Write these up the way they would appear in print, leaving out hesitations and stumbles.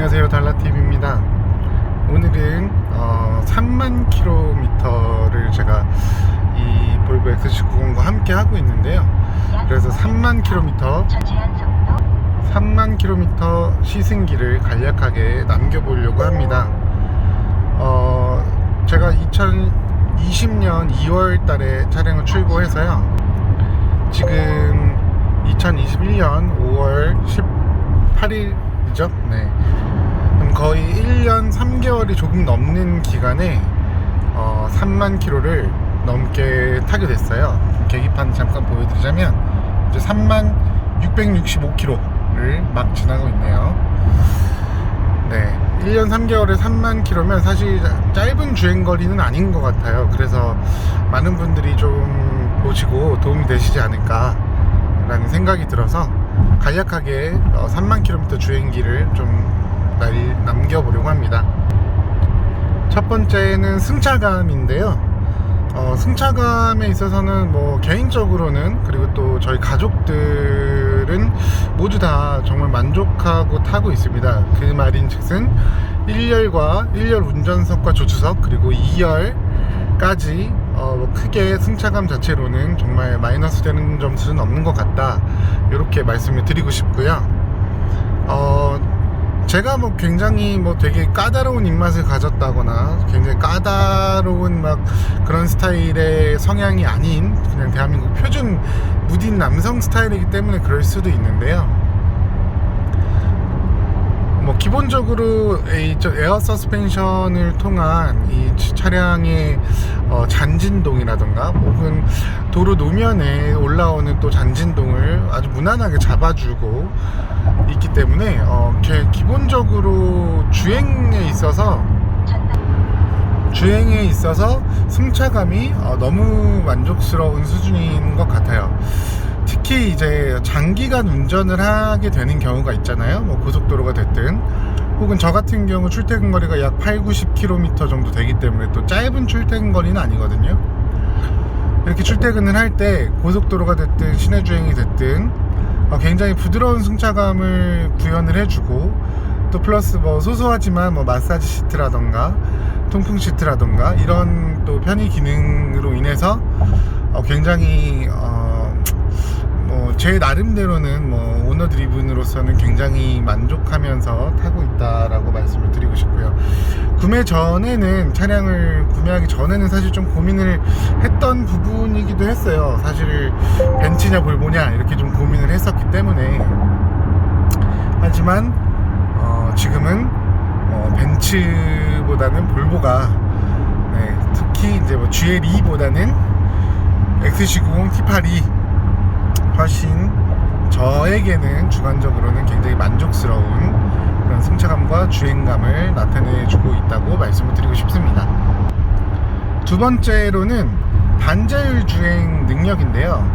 안녕하세요, 달라TV입니다. 오늘은 3만 킬로미터를 제가 이 볼보 XC90과 함께 하고 있는데요. 그래서 3만 킬로미터 시승기를 간략하게 남겨보려고 합니다. 제가 2020년 2월 달에 차량을 출고해서요, 지금 2021년 5월 18일이죠. 네. 그럼 거의 1년 3개월이 조금 넘는 기간에 3만 킬로를 넘게 타게 됐어요. 계기판 잠깐 보여드리자면 이제 3만 665킬로를 막 지나고 있네요. 네, 1년 3개월에 3만 킬로면 사실 짧은 주행거리는 아닌 것 같아요. 그래서 많은 분들이 좀 보시고 도움이 되시지 않을까 라는 생각이 들어서 간략하게 3만 킬로미터 주행기를 좀 남겨보려고 합니다. 첫 번째는 승차감인데요. 승차감에 있어서는 뭐 개인적으로는, 그리고 또 저희 가족들은 모두 다 정말 만족하고 타고 있습니다. 그 말인즉슨 1열 운전석과 조수석, 그리고 2열까지 크게 승차감 자체로는 정말 마이너스 되는 점수는 없는 것 같다, 이렇게 말씀을 드리고 싶고요. 제가 뭐 굉장히 되게 까다로운 입맛을 가졌다거나 굉장히 까다로운 막 그런 스타일의 성향이 아닌 그냥 대한민국 표준 무딘 남성 스타일이기 때문에 그럴 수도 있는데요. 기본적으로 에어 서스펜션을 통한 이 차량의 잔진동이라던가 혹은 도로 노면에 올라오는 또 잔진동을 아주 무난하게 잡아주고 있기 때문에 기본적으로 주행에 있어서 승차감이 너무 만족스러운 수준인 것 같아요. 특히 이제 장기간 운전을 하게 되는 경우가 있잖아요. 고속도로가 됐든 혹은 저 같은 경우 출퇴근 거리가 약 80-90km 정도 되기 때문에 또 짧은 출퇴근 거리는 아니거든요. 이렇게 출퇴근을 할 때 고속도로가 됐든 시내 주행이 됐든 굉장히 부드러운 승차감을 구현을 해주고, 또 플러스 소소하지만 마사지 시트라던가 통풍 시트라던가 이런 또 편의 기능으로 인해서 굉장히 제 나름대로는 오너 드리븐으로서는 굉장히 만족하면서 타고 있다라고 말씀을 드리고 싶고요. 차량을 구매하기 전에는 사실 좀 고민을 했던 부분이기도 했어요. 사실 벤츠냐 볼보냐 이렇게 좀 고민을 했었기 때문에. 하지만 지금은 벤츠보다는 볼보가, 특히 이제 GL2보다는 XC90 T8이 훨씬 저에게는 주관적으로는 굉장히 만족스러운 그런 승차감과 주행감을 나타내주고 있다고 말씀을 드리고 싶습니다. 두 번째로는 반자율 주행 능력인데요.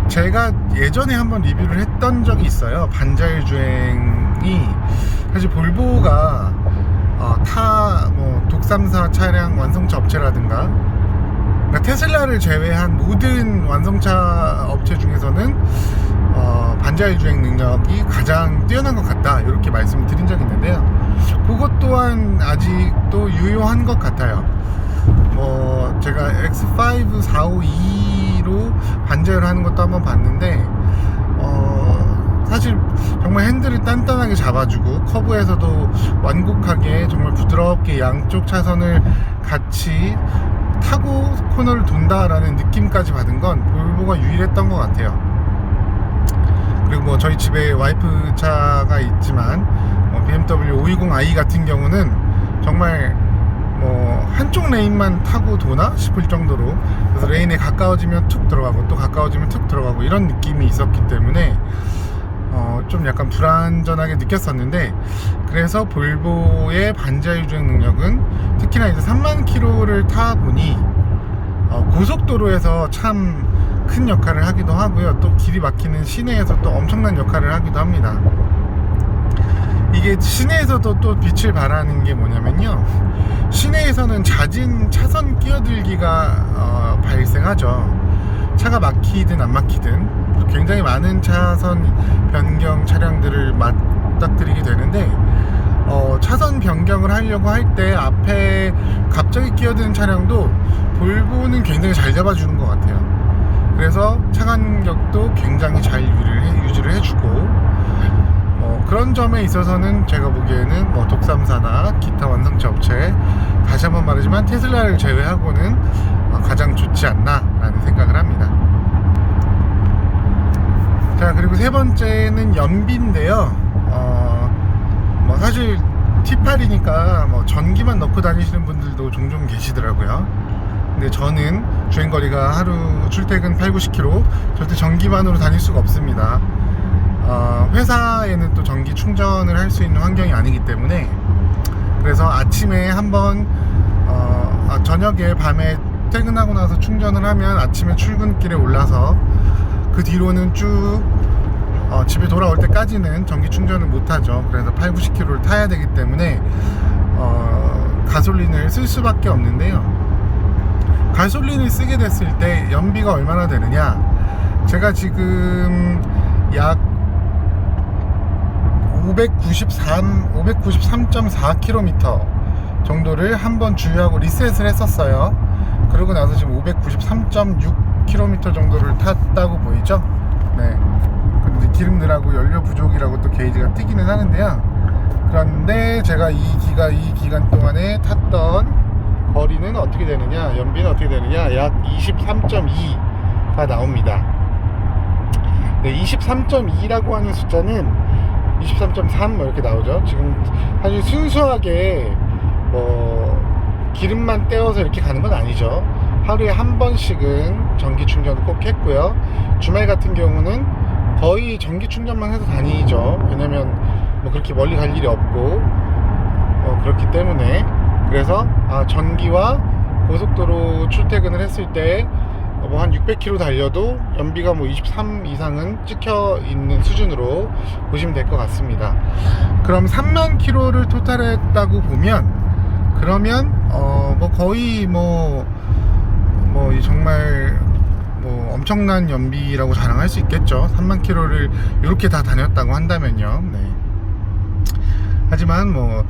제가 예전에 한번 리뷰를 했던 적이 있어요. 반자율 주행이 사실 볼보가 독삼사 차량 완성차 업체라든가 테슬라를 제외한 모든 완성차 업체 중에서는 반자율 주행 능력이 가장 뛰어난 것 같다, 이렇게 말씀을 드린 적이 있는데요. 그것 또한 아직도 유효한 것 같아요. 제가 X5 452로 반자율 하는 것도 한번 봤는데 사실 정말 핸들을 단단하게 잡아주고 커브에서도 완곡하게 정말 부드럽게 양쪽 차선을 같이 타고 코너를 돈다라는 느낌까지 받은 건 볼보가 유일했던 것 같아요. 그리고 저희 집에 와이프 차가 있지만 BMW 520i 같은 경우는 정말 한쪽 레인만 타고 도나 싶을 정도로, 그래서 레인에 가까워지면 툭 들어가고 또 가까워지면 툭 들어가고 이런 느낌이 있었기 때문에 좀 약간 불안전하게 느꼈었는데, 그래서 볼보의 반자율 주행 능력은 특히나 이제 3만 킬로를 타보니 고속도로에서 참 큰 역할을 하기도 하고요. 또 길이 막히는 시내에서 또 엄청난 역할을 하기도 합니다. 이게 시내에서도 또 빛을 발하는 게 뭐냐면요, 시내에서는 잦은 차선 끼어들기가 발생하죠. 차가 막히든 안 막히든 굉장히 많은 차선 변경 차량들을 맞닥뜨리게 되는데, 차선 변경을 하려고 할 때 앞에 갑자기 끼어드는 차량도 볼보는 굉장히 잘 잡아주는 것 같아요. 그래서 차간격도 굉장히 잘 유지를 해주고, 그런 점에 있어서는 제가 보기에는 뭐 독삼사나 기타 완성차 업체, 다시 한번 말하지만 테슬라를 제외하고는 가장 좋지 않나 라는 생각을 합니다. 자, 그리고 세 번째는 연비인데요. 뭐 사실 T8이니까 뭐 전기만 넣고 다니시는 분들도 종종 계시더라고요. 근데 저는 주행거리가 하루 출퇴근 8-90km, 절대 전기만으로 다닐 수가 없습니다. 회사에는 또 전기 충전을 할 수 있는 환경이 아니기 때문에, 그래서 아침에 한번 저녁에 밤에 퇴근하고 나서 충전을 하면 아침에 출근길에 올라서 그 뒤로는 쭉 집에 돌아올 때까지는 전기 충전을 못하죠. 그래서 8-90km를 타야 되기 때문에 가솔린을 쓸 수밖에 없는데요. 가솔린을 쓰게 됐을 때 연비가 얼마나 되느냐, 제가 지금 약 593.4km 정도를 한번 주유하고 리셋을 했었어요. 그러고 나서 지금 593.6km 정도를 탔다고 보이죠? 네. 근데 기름 늘하고 연료 부족이라고 또 게이지가 뜨기는 하는데요. 그런데 제가 이 기간 동안에 탔던 거리는 어떻게 되느냐, 연비는 어떻게 되느냐, 약 23.2가 나옵니다. 네, 23.2라고 하는 숫자는 23.3 뭐 이렇게 나오죠. 지금 사실 순수하게 뭐 기름만 떼어서 이렇게 가는 건 아니죠. 하루에 한 번씩은 전기 충전을 꼭 했고요. 주말 같은 경우는 거의 전기 충전만 해서 다니죠. 왜냐면 뭐 그렇게 멀리 갈 일이 없고 그렇기 때문에. 그래서 전기와 고속도로 출퇴근을 했을 때 뭐 한 600km 달려도 연비가 뭐 23 이상은 찍혀 있는 수준으로 보시면 될 것 같습니다. 그럼 3만 km를 토탈했다고 보면, 그러면 뭐 거의 정말 뭐 엄청난 연비라고 자랑할 수 있겠죠. 3만 km를 이렇게 다 다녔다고 한다면요. 네. 하지만 뭐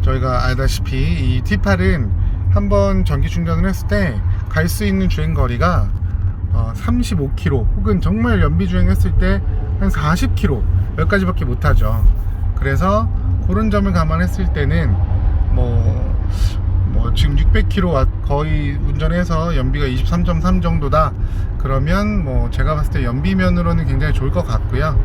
저희가 알다시피 이 T8은 한번 전기 충전을 했을 때 갈 수 있는 주행 거리가 35km, 혹은 정말 연비 주행했을 때 한 40km 여기까지밖에 못하죠. 그래서 그런 점을 감안했을 때는 뭐 지금 600km 거의 운전해서 연비가 23.3 정도다 그러면 뭐 제가 봤을 때 연비면으로는 굉장히 좋을 것 같고요.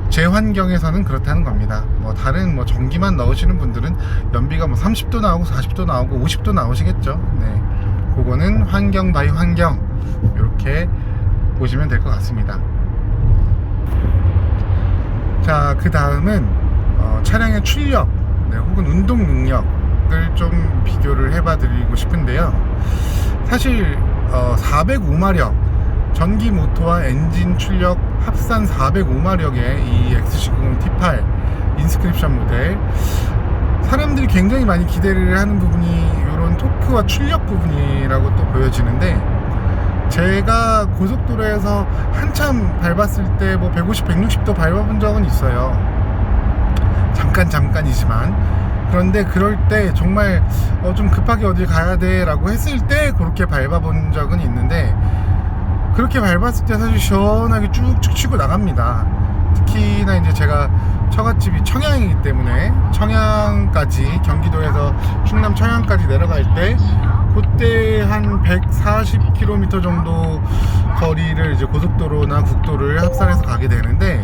제 환경에서는 그렇다는 겁니다. 뭐 다른 뭐 전기만 넣으시는 분들은 연비가 뭐 30도 나오고 40도 나오고 50도 나오시겠죠. 네, 그거는 환경 바이 환경 이렇게 보시면 될 것 같습니다. 자, 그 다음은 차량의 출력, 네, 혹은 운동 능력을 좀 비교를 해봐 드리고 싶은데요. 사실 405마력 전기 모터와 엔진 출력 합산 405마력의 이 XC90 T8 인스크립션 모델, 사람들이 굉장히 많이 기대를 하는 부분이 이런 토크와 출력 부분이라고 또 보여지는데, 제가 고속도로에서 한참 밟았을 때 뭐 150, 160도 밟아본 적은 있어요. 잠깐이지만. 그런데 그럴 때 정말 좀 급하게 어딜 가야 돼 라고 했을 때 그렇게 밟아본 적은 있는데, 그렇게 밟았을 때 사실 시원하게 쭉쭉 치고 나갑니다. 특히나 이제 제가 처갓집이 청양이기 때문에 청양까지, 경기도에서 충남 청양까지 내려갈 때 그때 한 140km 정도 거리를 이제 고속도로나 국도를 합산해서 가게 되는데,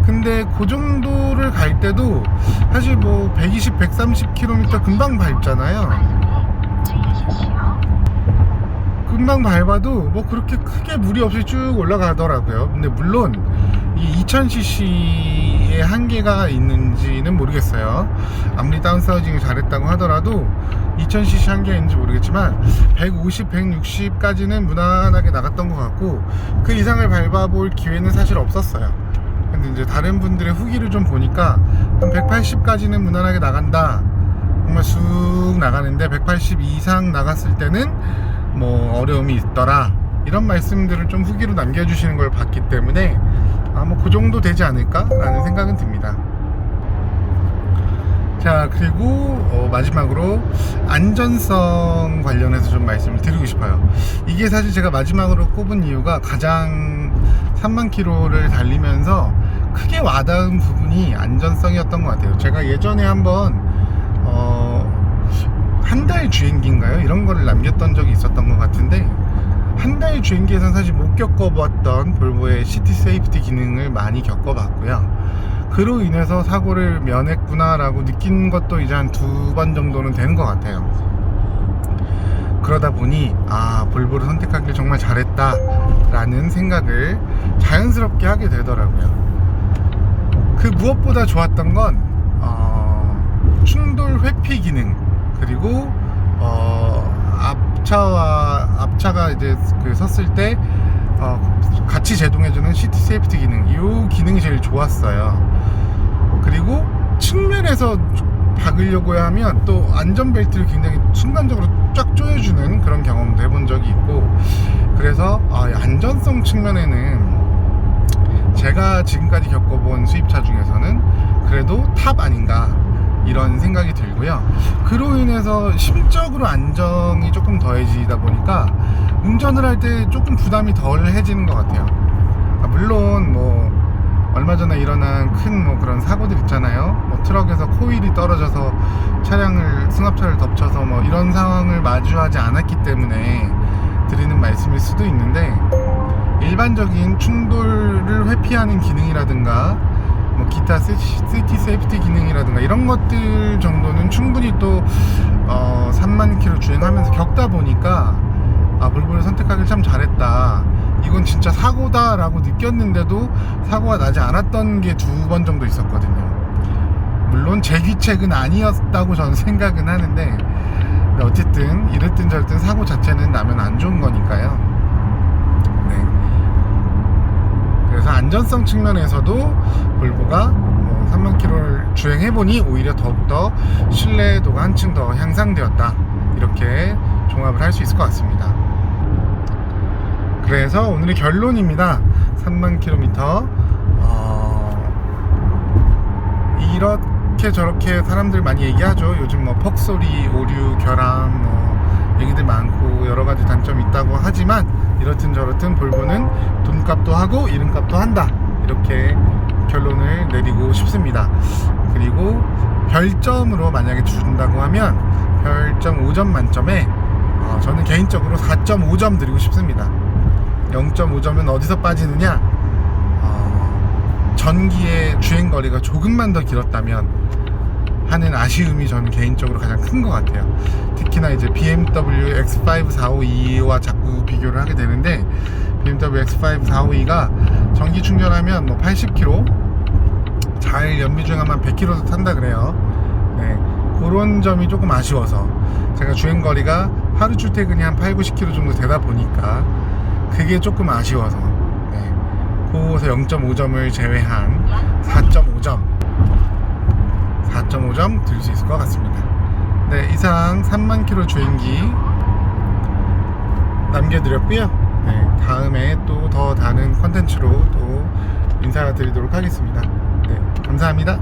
근데 그 정도를 갈 때도 사실 뭐 120, 130km 금방 밟잖아요. 금방 밟아도 뭐 그렇게 크게 무리 없이 쭉 올라가더라고요. 근데 물론 이 2000cc의 한계가 있는지는 모르겠어요. 아무리 다운사이징을 잘했다고 하더라도 2000cc 한계가 있는지 모르겠지만 150, 160까지는 무난하게 나갔던 것 같고, 그 이상을 밟아볼 기회는 사실 없었어요. 근데 이제 다른 분들의 후기를 좀 보니까 한 180까지는 무난하게 나간다, 정말 쑥 나가는데 180 이상 나갔을 때는 뭐 어려움이 있더라 이런 말씀들을 좀 후기로 남겨주시는 걸 봤기 때문에 뭐 그 정도 되지 않을까 라는 생각은 듭니다. 자, 그리고 마지막으로 안전성 관련해서 좀 말씀을 드리고 싶어요. 이게 사실 제가 마지막으로 꼽은 이유가 가장 3만 킬로를 달리면서 크게 와닿은 부분이 안전성이었던 것 같아요. 제가 예전에 한번 한 달 주행기인가요? 이런 거를 남겼던 적이 있었던 것 같은데, 한 달 주행기에서는 사실 못 겪어봤던 볼보의 시티 세이프티 기능을 많이 겪어봤고요. 그로 인해서 사고를 면했구나 라고 느낀 것도 이제 한 2번 정도는 되는 것 같아요. 그러다 보니 볼보를 선택하길 정말 잘했다 라는 생각을 자연스럽게 하게 되더라고요. 그 무엇보다 좋았던 건 충돌 회피 기능, 그리고 앞차가 이제 섰을 때 같이 제동해주는 시티 세이프티 기능, 이 기능이 제일 좋았어요. 그리고 측면에서 박으려고 하면 또 안전벨트를 굉장히 순간적으로 쫙 조여주는 그런 경험도 해본 적이 있고, 그래서 안전성 측면에는 제가 지금까지 겪어본 수입차 중에서는 그래도 탑 아닌가 이런 생각이 들고요. 그로 인해서 심적으로 안정이 조금 더해지다 보니까 운전을 할 때 조금 부담이 덜해지는 것 같아요. 물론 얼마 전에 일어난 큰 그런 사고들 있잖아요. 트럭에서 코일이 떨어져서 승합차를 덮쳐서 이런 상황을 마주하지 않았기 때문에 드리는 말씀일 수도 있는데, 일반적인 충돌을 회피하는 기능이라든가 기타 시티 세이프티 기능이라든가 이런 것들 정도는 충분히 또 3만 킬로 주행하면서 겪다 보니까 볼보를 선택하길 참 잘했다, 이건 진짜 사고다 라고 느꼈는데도 사고가 나지 않았던 게 2번 정도 있었거든요. 물론 제 귀책은 아니었다고 저는 생각은 하는데, 어쨌든 이랬든 저랬든 사고 자체는 나면 안 좋은 거니까요. 네. 그래서 안전성 측면에서도 볼보가 3만 킬로를 주행해보니 오히려 더욱더 신뢰도가 한층 더 향상되었다, 이렇게 종합을 할 수 있을 것 같습니다. 그래서 오늘의 결론입니다. 3만 킬로미터 이렇게 저렇게 사람들 많이 얘기하죠. 요즘 퍽소리, 오류, 결함 얘기들 많고 여러가지 단점이 있다고 하지만, 이렇든 저렇든 볼보는 돈값도 하고 이름값도 한다, 이렇게 결론을 내리고 싶습니다. 그리고 별점으로 만약에 준다고 하면 별점 5점 만점에 저는 개인적으로 4.5점 드리고 싶습니다. 0.5점은 어디서 빠지느냐, 전기의 주행거리가 조금만 더 길었다면 하는 아쉬움이 저는 개인적으로 가장 큰 것 같아요. 특히나 이제 BMW X5 452와 자꾸 비교를 하게 되는데, BMW X5 452가 전기 충전하면 80km, 잘 연비 주행하면 100km도 탄다 그래요. 네, 그런 점이 조금 아쉬워서, 제가 주행거리가 하루 출퇴근이 한 8-90km 정도 되다 보니까 그게 조금 아쉬워서, 거기서 0.5점을 제외한 4.5점 드릴 수 있을 것 같습니다. 네, 이상 3만 킬로 주행기 남겨드렸고요. 네, 다음에 또 더 다른 컨텐츠로 또 인사드리도록 하겠습니다. 네, 감사합니다.